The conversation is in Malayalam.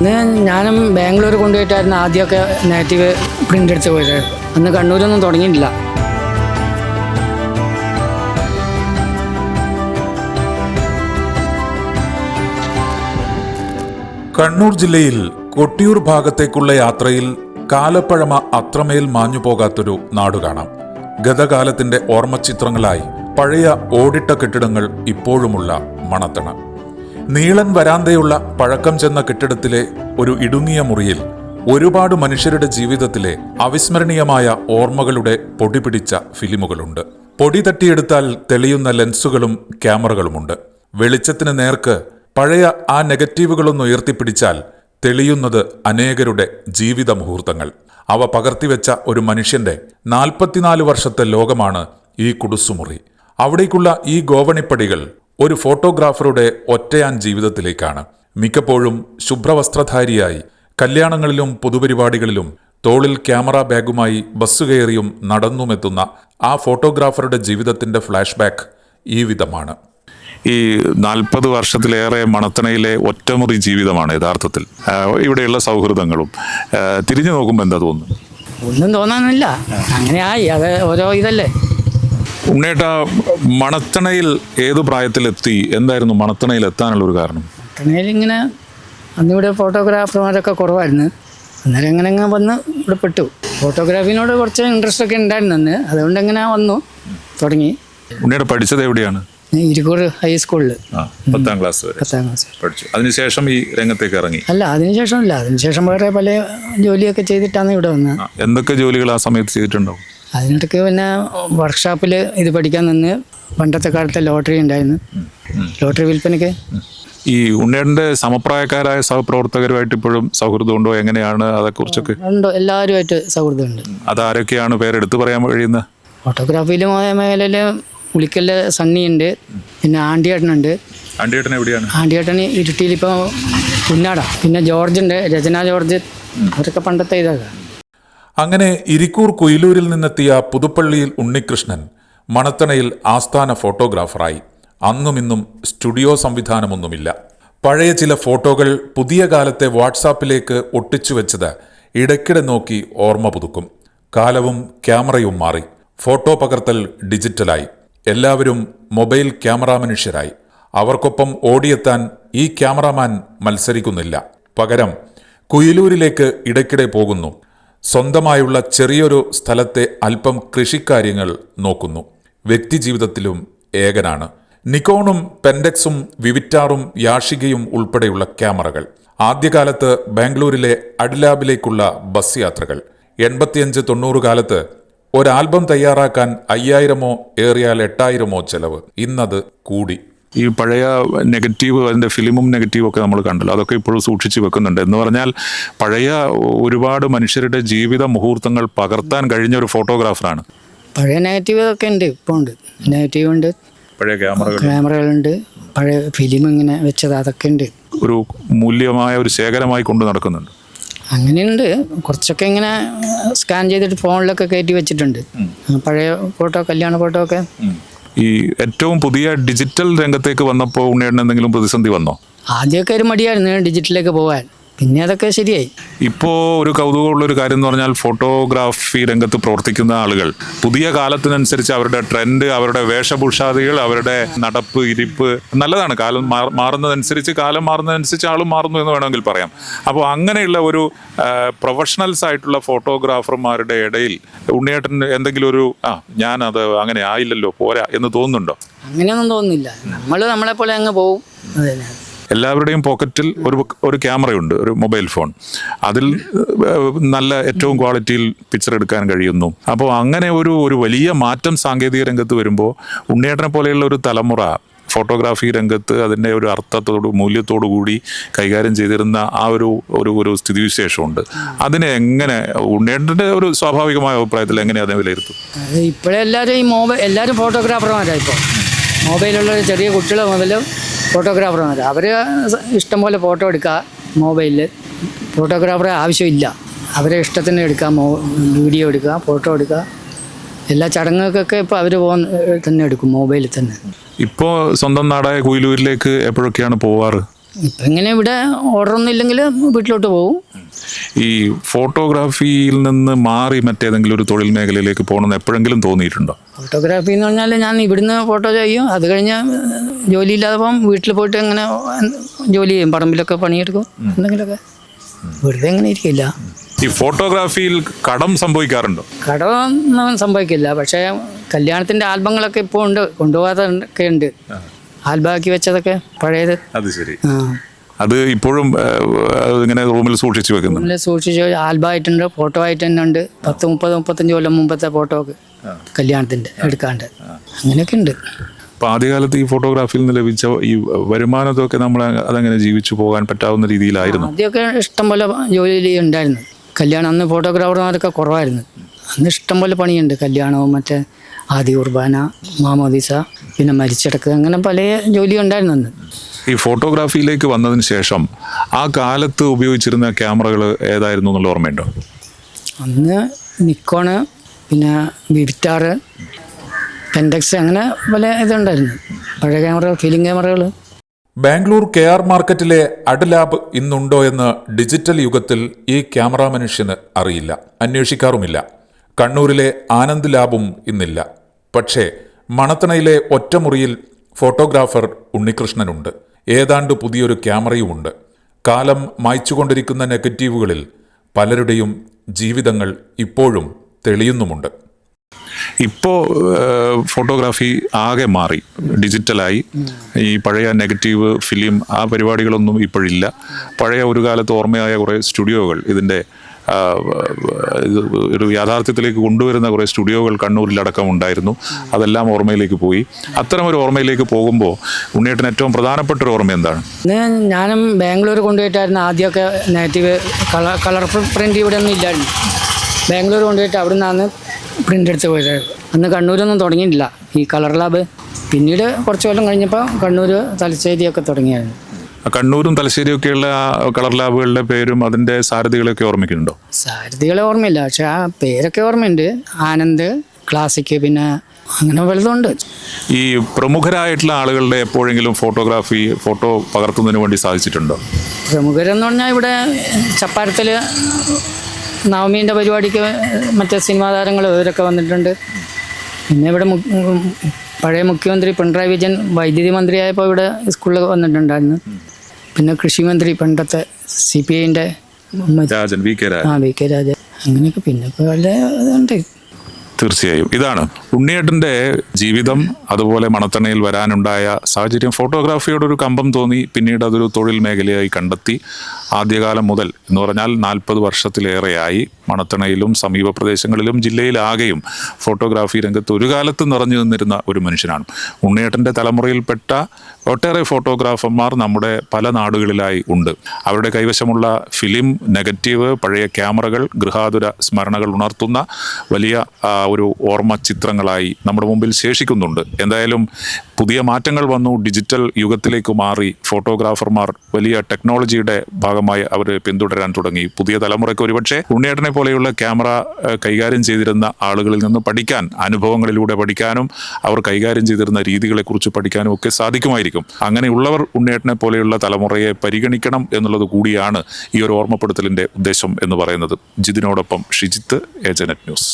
ഇന്ന് ഞാനും ബാംഗ്ലൂർ കൊണ്ടുപോയിട്ടായിരുന്നു ആദ്യമൊക്കെ നെഗറ്റീവ് പ്രിൻ്റ് എടുത്ത് പോയത്. അന്ന് കണ്ണൂരൊന്നും തുടങ്ങിയിട്ടില്ല. കണ്ണൂർ ജില്ലയിൽ കൊട്ടിയൂർ ഭാഗത്തേക്കുള്ള യാത്രയിൽ കാലപ്പഴമ അത്രമേൽ മാഞ്ഞു പോകാത്തൊരു നാടു കാണാം. ഗതകാലത്തിന്റെ ഓർമ്മചിത്രങ്ങളായി പഴയ ഓടിട്ട കെട്ടിടങ്ങൾ ഇപ്പോഴുമുള്ള മണത്തണ. നീളൻ വരാന്തയുള്ള പഴക്കം ചെന്ന കെട്ടിടത്തിലെ ഒരു ഇടുങ്ങിയ മുറിയിൽ ഒരുപാട് മനുഷ്യരുടെ ജീവിതത്തിലെ അവിസ്മരണീയമായ ഓർമ്മകളുടെ പൊടി പിടിച്ച ഫിലിമുകളുണ്ട്. പൊടി തട്ടിയെടുത്താൽ തെളിയുന്ന ലെൻസുകളും ക്യാമറകളുമുണ്ട്. വെളിച്ചത്തിന് നേർക്ക് പഴയ ആ നെഗറ്റീവുകളൊന്ന് ഉയർത്തിപ്പിടിച്ചാൽ തെളിയുന്നത് അനേകരുടെ ജീവിത മുഹൂർത്തങ്ങൾ. അവ പകർത്തിവെച്ച ഒരു മനുഷ്യന്റെ 44 വർഷത്തെ ലോകമാണ് ഈ കുടുസുമുറി. അവിടേക്കുള്ള ഈ ഗോവണിപ്പടികൾ ഒരു ഫോട്ടോഗ്രാഫറുടെ ഒറ്റയാൻ ജീവിതത്തിലേക്കാണ്. മിക്കപ്പോഴും ശുഭ്രവസ്ത്രധാരിയായി കല്യാണങ്ങളിലും പൊതുപരിപാടികളിലും തോളിൽ ക്യാമറ ബാഗുമായി ബസ് കയറിയും നടന്നുമെത്തുന്ന ആ ഫോട്ടോഗ്രാഫറുടെ ജീവിതത്തിന്റെ ഫ്ലാഷ് ബാക്ക് ഈ വിധമാണ്. ഈ 40 വർഷത്തിലേറെ മണത്തണയിലെ ഒറ്റമുറി ജീവിതമാണ് യഥാർത്ഥത്തിൽ. ഇവിടെയുള്ള സൗഹൃദങ്ങളും തിരിഞ്ഞു നോക്കുമ്പോൾ എന്താ തോന്നുന്നു? ഒന്നും തോന്നാനില്ല, അങ്ങനെയായി. അത് ഓരോ ഇതല്ലേ. ഉണ്ണേട്ട, മണത്തണയിൽ ഏതു പ്രായത്തിലെത്തി? എന്തായിരുന്നു മണത്തണയിൽ എത്താനുള്ളൊരു കാരണം? മണത്തണയിൽ ഇങ്ങനെ അന്നിവിടെ ഫോട്ടോഗ്രാഫർമാരൊക്കെ കുറവായിരുന്നു. അന്നേരം എങ്ങനെ വന്ന് ഇവിടെ പെട്ടു. ഫോട്ടോഗ്രാഫിനോട് കുറച്ച് ഇൻട്രസ്റ്റ് ഒക്കെ ഉണ്ടായിരുന്നു അന്ന്. അതുകൊണ്ട് എങ്ങനെ വന്നു തുടങ്ങി. ഉണ്ണേട്ട പഠിച്ചത് എവിടെയാണ്? ഇരിക്കൂർ ഹൈസ്കൂളിൽ 10ാം ക്ലാസ് വരെ പഠിച്ചു. അതിനുശേഷം ഈ രംഗത്തേക്ക് ഇറങ്ങി? അല്ല, അതിനുശേഷം ഇല്ല. അതിനുശേഷം വേറെ പല ജോലിയൊക്കെ ചെയ്തിട്ടാണ് ഇവിടെ വന്നത്. എന്തൊക്കെ ജോലികൾ ആ സമയത്ത് ചെയ്തിട്ടുണ്ടാവും? അതിനിടയ്ക്ക് പിന്നെ വർക്ക്ഷോപ്പിൽ ഇത് പഠിക്കാൻ നിന്ന്. പണ്ടത്തെ കാലത്തെ ലോട്ടറി ഉണ്ടായിരുന്നു, ലോട്ടറി വിൽപ്പനയ്ക്ക്. ഈ ഉണ്ണേട്ടൻ്റെ സമപ്രായക്കാരായ സഹപ്രവർത്തകരുമായിട്ട് ഇപ്പോഴും സൗഹൃദമുണ്ടോ? എങ്ങനെയാണ് അതേക്കുറിച്ചൊക്കെ? ഉണ്ടോ, എല്ലാവരുമായിട്ട് സൗഹൃദമുണ്ട്. അതാരൊക്കെയാണ് പേരെടുത്ത് പറയാൻ കഴിയുന്നത്? ഫോട്ടോഗ്രാഫിയിലും മേഖലയിൽ ഉളിക്കല് സണ്ണിയുണ്ട്, പിന്നെ ആണ്ടിയേട്ടനുണ്ട്. ആണ്ടിയേട്ടൻ എവിടെയാണ്? ആണ്ടിയേട്ടൻ ഇരുട്ടിയിലിപ്പോൾ പുന്നാടാ. പിന്നെ ജോർജ് ഉണ്ട്, രചന ജോർജ്. അവരൊക്കെ പണ്ടത്തെ ഇതാണ്. അങ്ങനെ ഇരിക്കൂർ കുയിലൂരിൽ നിന്നെത്തിയ പുതുപ്പള്ളിയിൽ ഉണ്ണികൃഷ്ണൻ മണത്തണയിൽ ആസ്ഥാന ഫോട്ടോഗ്രാഫറായി. അന്നുമിന്നും സ്റ്റുഡിയോ സംവിധാനമൊന്നുമില്ല. പഴയ ചില ഫോട്ടോകൾ പുതിയ കാലത്തെ വാട്സാപ്പിലേക്ക് ഒട്ടിച്ചു വെച്ചത് ഇടയ്ക്കിടെ നോക്കി ഓർമ്മ പുതുക്കും. കാലവും ക്യാമറയും മാറി. ഫോട്ടോ പകർത്തൽ ഡിജിറ്റലായി. എല്ലാവരും മൊബൈൽ ക്യാമറ മനുഷ്യരായി. അവർക്കൊപ്പം ഓടിയെത്താൻ ഈ ക്യാമറാമാൻ മത്സരിക്കുന്നില്ല. പകരം കുയിലൂരിലേക്ക് ഇടയ്ക്കിടെ പോകുന്നു. സ്വന്തമായുള്ള ചെറിയൊരു സ്ഥലത്തെ അല്പം കൃഷിക്കാര്യങ്ങൾ നോക്കുന്നു. വ്യക്തിജീവിതത്തിലും ഏകനാണ്. നിക്കോണും പെൻഡെക്സും വിവിറ്റാറും യാഷികയും ഉൾപ്പെടെയുള്ള ക്യാമറകൾ. ആദ്യകാലത്ത് ബാംഗ്ലൂരിലെ അഡ്ലാബിലേക്കുള്ള ബസ് യാത്രകൾ. 85-90 കാലത്ത് ഒരാൽബം തയ്യാറാക്കാൻ 5000-ഓ ഏറിയാൽ 8000-ഓ ചെലവ്. ഇന്നത് കൂടി. ഈ പഴയ നെഗറ്റീവ്, അതിൻ്റെ ഫിലിമും നെഗറ്റീവും ഒക്കെ നമ്മൾ കണ്ടല്ലോ, അതൊക്കെ ഇപ്പോഴും സൂക്ഷിച്ച് വെക്കുന്നുണ്ട്. എന്ന് പറഞ്ഞാൽ പഴയ ഒരുപാട് മനുഷ്യരുടെ ജീവിത മുഹൂർത്തങ്ങൾ പകർത്താൻ കഴിഞ്ഞ ഒരു ഫോട്ടോഗ്രാഫറാണ്. പഴയ നെഗറ്റീവ് ഒക്കെ ഉണ്ട്, ഇപ്പോൾ ഉണ്ട്. നെഗറ്റീവ് ഉണ്ട്, പഴയ ക്യാമറകളുണ്ട്, പഴയ ഫിലിം ഇങ്ങനെ വെച്ചത് അതൊക്കെ ഉണ്ട്. ഒരു മൂല്യമായ ഒരു ശേഖരമായി കൊണ്ട് നടക്കുന്നുണ്ട്. അങ്ങനെയുണ്ട്. കുറച്ചൊക്കെ ഇങ്ങനെ സ്കാൻ ചെയ്തിട്ട് ഫോണിലൊക്കെ കയറ്റി വെച്ചിട്ടുണ്ട്. പഴയ ഫോട്ടോ, കല്യാണ ഫോട്ടോ ഒക്കെ. ഈ ഏറ്റവും പുതിയ ഡിജിറ്റൽ രംഗത്തേക്ക് വന്നപ്പോൾ ഉണ്ണേട്ടന് എന്തെങ്കിലും പ്രതിസന്ധി വന്നോ? ആദ്യമൊക്കെ ഒരു മടിയായിരുന്നു ഡിജിറ്റലിലേക്ക് പോകാൻ. പിന്നെ അതൊക്കെ ശരിയായി. ഇപ്പോൾ ഒരു കൗതുകമുള്ളൊരു കാര്യം എന്ന് പറഞ്ഞാൽ ഫോട്ടോഗ്രാഫി രംഗത്ത് പ്രവർത്തിക്കുന്ന ആളുകൾ പുതിയ കാലത്തിനനുസരിച്ച് അവരുടെ ട്രെൻഡ്, അവരുടെ വേഷഭൂഷാദികൾ, അവരുടെ നടപ്പ്, ഇരിപ്പ് നല്ലതാണ്. കാലം മാറുന്നതനുസരിച്ച്, കാലം മാറുന്നതനുസരിച്ച് ആളും മാറുന്നു എന്ന് വേണമെങ്കിൽ പറയാം. അപ്പോൾ അങ്ങനെയുള്ള ഒരു പ്രൊഫഷണൽസ് ആയിട്ടുള്ള ഫോട്ടോഗ്രാഫർമാരുടെ ഇടയിൽ ഉണ്ണിയേട്ടൻ എന്തെങ്കിലും ഒരു ഞാനത് അങ്ങനെ ആയില്ലല്ലോ, പോരാ എന്ന് തോന്നുന്നുണ്ടോ? അങ്ങനെയൊന്നും തോന്നുന്നില്ല. നമ്മളെ പോലെ അങ്ങ് പോവും. എല്ലാവരുടെയും പോക്കറ്റിൽ ഒരു ക്യാമറയുണ്ട്, ഒരു മൊബൈൽ ഫോൺ. അതിൽ നല്ല ഏറ്റവും ക്വാളിറ്റിയിൽ പിക്ചർ എടുക്കാൻ കഴിയുന്നു. അപ്പോൾ അങ്ങനെ ഒരു വലിയ മാറ്റം സാങ്കേതിക രംഗത്ത് വരുമ്പോൾ ഉണ്ണിയേട്ടനെ പോലെയുള്ള ഒരു തലമുറ ഫോട്ടോഗ്രാഫി രംഗത്ത് അതിൻ്റെ ഒരു അർത്ഥത്തോട്, മൂല്യത്തോടു കൂടി കൈകാര്യം ചെയ്തിരുന്ന ആ ഒരു സ്ഥിതിവിശേഷമുണ്ട്. അതിനെ എങ്ങനെ ഉണ്ണേട്ടൻ്റെ ഒരു സ്വാഭാവികമായ അഭിപ്രായത്തിൽ എങ്ങനെ അതിനെ വിലയിരുത്തും? ഇപ്പോഴെല്ലാവരും എല്ലാവരും ഫോട്ടോഗ്രാഫർമാരാണ്. ഇപ്പോൾ മൊബൈലുള്ള ചെറിയ കുട്ടികൾ മുതൽ ഫോട്ടോഗ്രാഫർമാർ. അവർ ഇഷ്ടംപോലെ ഫോട്ടോ എടുക്കുക മൊബൈലിൽ. ഫോട്ടോഗ്രാഫറെ ആവശ്യമില്ല. അവരെ ഇഷ്ടത്തിന് എടുക്കുക, വീഡിയോ എടുക്കുക, ഫോട്ടോ എടുക്കുക. എല്ലാ ചടങ്ങുകൾക്കൊക്കെ ഇപ്പോൾ അവർ തന്നെ എടുക്കും മൊബൈലിൽ തന്നെ. ഇപ്പോൾ സ്വന്തം നാടായ കുയിലൂരിലേക്ക് എപ്പോഴൊക്കെയാണ് പോവാറ്? ഇപ്പം ഇങ്ങനെ ഇവിടെ ഓർഡറൊന്നും ഇല്ലെങ്കിൽ വീട്ടിലോട്ട് പോകും. ഈ ഫോട്ടോഗ്രാഫിയിൽ നിന്ന് മാറി മറ്റേതെങ്കിലും ഒരു തൊഴിൽ മേഖലയിലേക്ക് പോകണമെന്ന് എപ്പോഴെങ്കിലും തോന്നിയിട്ടുണ്ടോ? ഫോട്ടോഗ്രാഫി എന്ന് പറഞ്ഞാൽ ഞാൻ ഇവിടുന്ന് ഫോട്ടോ ചെയ്യും, അത് കഴിഞ്ഞ് ജോലിയില്ലാതെ പോകും, വീട്ടിൽ പോയിട്ട് ഇങ്ങനെ ജോലി ചെയ്യും, പറമ്പിലൊക്കെ പണിയെടുക്കും, എന്തെങ്കിലുമൊക്കെ. വെറുതെ ഇങ്ങനെ ഇരിക്കില്ല. ഈ ഫോട്ടോഗ്രാഫിയിൽ കടം സംഭവിക്കാറുണ്ടോ? കടമൊന്നും സംഭവിക്കില്ല, പക്ഷേ കല്യാണത്തിൻ്റെ ആൽബങ്ങളൊക്കെ ഇപ്പോൾ ഉണ്ട്, കൊണ്ടുപോകാതൊക്കെ ഉണ്ട്, ആൽബമാക്കി വെച്ചതൊക്കെ പഴയത്. അത് ശരി. അത് ഇപ്പോഴും ഇങ്ങനെ റൂമിൽ സൂക്ഷിച്ചു വെക്കുന്നു? റൂമിൽ സൂക്ഷിച്ച് ആൽബമായിട്ടുണ്ട്, ഫോട്ടോ ആയിട്ട് തന്നെ ഉണ്ട്. 30-35 കൊല്ലം മുമ്പത്തെ ഫോട്ടോ ഒക്കെ കല്യാണത്തിൻ്റെ എടുക്കാണ്ട് അങ്ങനെയൊക്കെ ഉണ്ട്. അപ്പോൾ ആദ്യകാലത്ത് ഈ ഫോട്ടോഗ്രാഫിയിൽ നിന്ന് ലഭിച്ച ഈ വരുമാനത്തൊക്കെ നമ്മൾ അതങ്ങനെ ജീവിച്ചു പോകാൻ പറ്റാവുന്ന രീതിയിലായിരുന്നു? ആദ്യമൊക്കെ ഇഷ്ടംപോലെ ജോലി ഉണ്ടായിരുന്നു. കല്യാണം അന്ന് ഫോട്ടോഗ്രാഫർമാരൊക്കെ കുറവായിരുന്നു. അന്ന് ഇഷ്ടംപോലെ പണിയുണ്ട്, കല്യാണവും മറ്റേ ആദ്യ കുർബാന, മാമോദീസ, പിന്നെ മരിച്ചടക്ക്, അങ്ങനെ പല ജോലി ഉണ്ടായിരുന്നു അന്ന്. ഈ ഫോട്ടോഗ്രാഫിയിലേക്ക് വന്നതിന് ശേഷം ആ കാലത്ത് ഉപയോഗിച്ചിരുന്ന ക്യാമറകൾ ഏതായിരുന്നു എന്നുള്ള ഓർമ്മയുണ്ടോ? അന്ന് നിക്കോണ്, പിന്നെ വിവിറ്റാറ്, പെൻഡെക്സ്, അങ്ങനെ പല ഇതുണ്ടായിരുന്നു, പഴയ ക്യാമറകൾ, ഫിലിം ക്യാമറകൾ. ബാംഗ്ലൂർ KR മാർക്കറ്റിലെ അഡ് ലാബ് ഇന്നുണ്ടോ എന്ന് ഡിജിറ്റൽ യുഗത്തിൽ ഈ ക്യാമറ മനുഷ്യന് അറിയില്ല, അന്വേഷിക്കാറുമില്ല. കണ്ണൂരിലെ ആനന്ദ് ലാബും ഇന്നില്ല. പക്ഷേ മണത്തണയിലെ ഒറ്റമുറിയിൽ ഫോട്ടോഗ്രാഫർ ഉണ്ണികൃഷ്ണനുണ്ട്. ഏതാണ്ട് പുതിയൊരു ക്യാമറയുമുണ്ട്. കാലം മായ്ച്ചുകൊണ്ടിരിക്കുന്ന നെഗറ്റീവുകളിൽ പലരുടെയും ജീവിതങ്ങൾ ഇപ്പോഴും തെളിയുന്നുമുണ്ട്. ഇപ്പോൾ ഫോട്ടോഗ്രാഫി ആകെ മാറി, ഡിജിറ്റലായി. ഈ പഴയ നെഗറ്റീവ് ഫിലിം ആ പരിപാടികളൊന്നും ഇപ്പോഴില്ല. പഴയ ഒരു കാലത്ത് ഓർമ്മയായ കുറേ സ്റ്റുഡിയോകൾ, ഇതിൻ്റെ ഒരു യാഥാർത്ഥ്യത്തിലേക്ക് കൊണ്ടുവരുന്ന കുറേ സ്റ്റുഡിയോകൾ കണ്ണൂരിലടക്കം ഉണ്ടായിരുന്നു. അതെല്ലാം ഓർമ്മയിലേക്ക് പോയി. അത്തരമൊരു ഓർമ്മയിലേക്ക് പോകുമ്പോൾ ഉണ്ണിയേട്ടന് ഏറ്റവും പ്രധാനപ്പെട്ട ഒരു ഓർമ്മ എന്താണ്? ഞാനും ബാംഗ്ലൂർ കൊണ്ടുപോയിട്ടായിരുന്നു ആദ്യമൊക്കെ നെഗറ്റീവ്, കളർഫുൾ പ്രിൻ്റ് ഇവിടെ ഒന്നും ഇല്ലായിരുന്നു. ബാംഗ്ലൂർ കൊണ്ടുപോയിട്ട് അവിടെ നിന്നാണ് പ്രിൻ്റ് എടുത്ത് പോയത്. അന്ന് കണ്ണൂരൊന്നും തുടങ്ങിയിട്ടില്ല ഈ കളർ ലാബ്. പിന്നീട് കുറച്ച് കൊല്ലം കഴിഞ്ഞപ്പോൾ കണ്ണൂർ, തലശ്ശേരിയൊക്കെ തുടങ്ങിയായിരുന്നു. കണ്ണൂരും തലശ്ശേരിയൊക്കെയുള്ള കളർ ലാബുകളുടെ പേരും അതിൻ്റെ സാരഥികളൊക്കെ ഓർമ്മിക്കുന്നുണ്ടോ? സാരഥികളെ ഓർമ്മയില്ല, പക്ഷെ ആ പേരൊക്കെ ഓർമ്മയുണ്ട്. ആനന്ദ്, ക്ലാസിക്, പിന്നെ അങ്ങനെ വലുതുണ്ട്. ഈ പ്രമുഖരായിട്ടുള്ള ആളുകളുടെ എപ്പോഴെങ്കിലും ഫോട്ടോ പകർത്തുന്നതിന് വേണ്ടി സാധിച്ചിട്ടുണ്ടോ? പ്രമുഖരെന്ന് പറഞ്ഞാൽ ഇവിടെ ചപ്പാരത്തിൽ നവമീൻ്റെ പരിപാടിക്ക് മറ്റേ സിനിമാ താരങ്ങൾ ഇവരൊക്കെ വന്നിട്ടുണ്ട്. പിന്നെ ഇവിടെ പഴയ മുഖ്യമന്ത്രി പിണറായി വിജയൻ വൈദ്യുതി മന്ത്രിയായപ്പോൾ ഇവിടെ സ്കൂളിൽ വന്നിട്ടുണ്ടായിരുന്നു. പിന്നെ കൃഷിമന്ത്രി പണ്ടത്തെ CPIൻ്റെ വി കെ രാജൻ, അങ്ങനെയൊക്കെ പിന്നെ ഇപ്പോൾ വല്ല ഇതുണ്ട്. തീർച്ചയായും ഇതാണ് ഉണ്ണിയേട്ടൻ്റെ ജീവിതം. അതുപോലെ മണത്തണയിൽ വരാനുണ്ടായ സാഹചര്യം, ഫോട്ടോഗ്രാഫിയോടൊരു കമ്പം തോന്നി, പിന്നീട് അതൊരു തൊഴിൽ മേഖലയായി കണ്ടെത്തി. ആദ്യകാലം മുതൽ എന്ന് പറഞ്ഞാൽ 40 വർഷത്തിലേറെയായി മണത്തണയിലും സമീപ പ്രദേശങ്ങളിലും ജില്ലയിലാകെയും ഫോട്ടോഗ്രാഫി രംഗത്ത് ഒരു കാലത്ത് നിറഞ്ഞു നിന്നിരുന്ന ഒരു മനുഷ്യനാണ്. ഉണ്ണിയേട്ടൻ്റെ തലമുറയിൽപ്പെട്ട ഒട്ടേറെ ഫോട്ടോഗ്രാഫർമാർ നമ്മുടെ പല നാടുകളിലായി ഉണ്ട്. അവരുടെ കൈവശമുള്ള ഫിലിം, നെഗറ്റീവ്, പഴയ ക്യാമറകൾ ഗൃഹാതുര സ്മരണകൾ ഉണർത്തുന്ന വലിയ ഒരു ഓർമ്മ ചിത്രങ്ങളായി നമ്മുടെ മുമ്പിൽ ശേഷിക്കുന്നുണ്ട്. എന്തായാലും പുതിയ മാറ്റങ്ങൾ വന്നു, ഡിജിറ്റൽ യുഗത്തിലേക്ക് മാറി. ഫോട്ടോഗ്രാഫർമാർ വലിയ ടെക്നോളജിയുടെ ഭാഗമായി അവർ പിന്തുടരാൻ തുടങ്ങി. പുതിയ തലമുറയ്ക്ക് ഒരുപക്ഷെ ഉണ്ണിയേട്ടനെ പോലെയുള്ള ക്യാമറ കൈകാര്യം ചെയ്തിരുന്ന ആളുകളിൽ നിന്ന് പഠിക്കാൻ, അനുഭവങ്ങളിലൂടെ പഠിക്കാനും അവർ കൈകാര്യം ചെയ്തിരുന്ന രീതികളെക്കുറിച്ച് പഠിക്കാനും ഒക്കെ സാധിക്കുമായിരിക്കും. അങ്ങനെയുള്ളവർ ഉണ്ണിയേട്ടനെ പോലെയുള്ള തലമുറയെ പരിഗണിക്കണം എന്നുള്ളത് കൂടിയാണ് ഈ ഒരു ഓർമ്മപ്പെടുത്തലിൻ്റെ ഉദ്ദേശം എന്ന് പറയുന്നത്. ജിതിനോടൊപ്പം ഷിജിത്ത്, ഏജനറ്റ് ന്യൂസ്.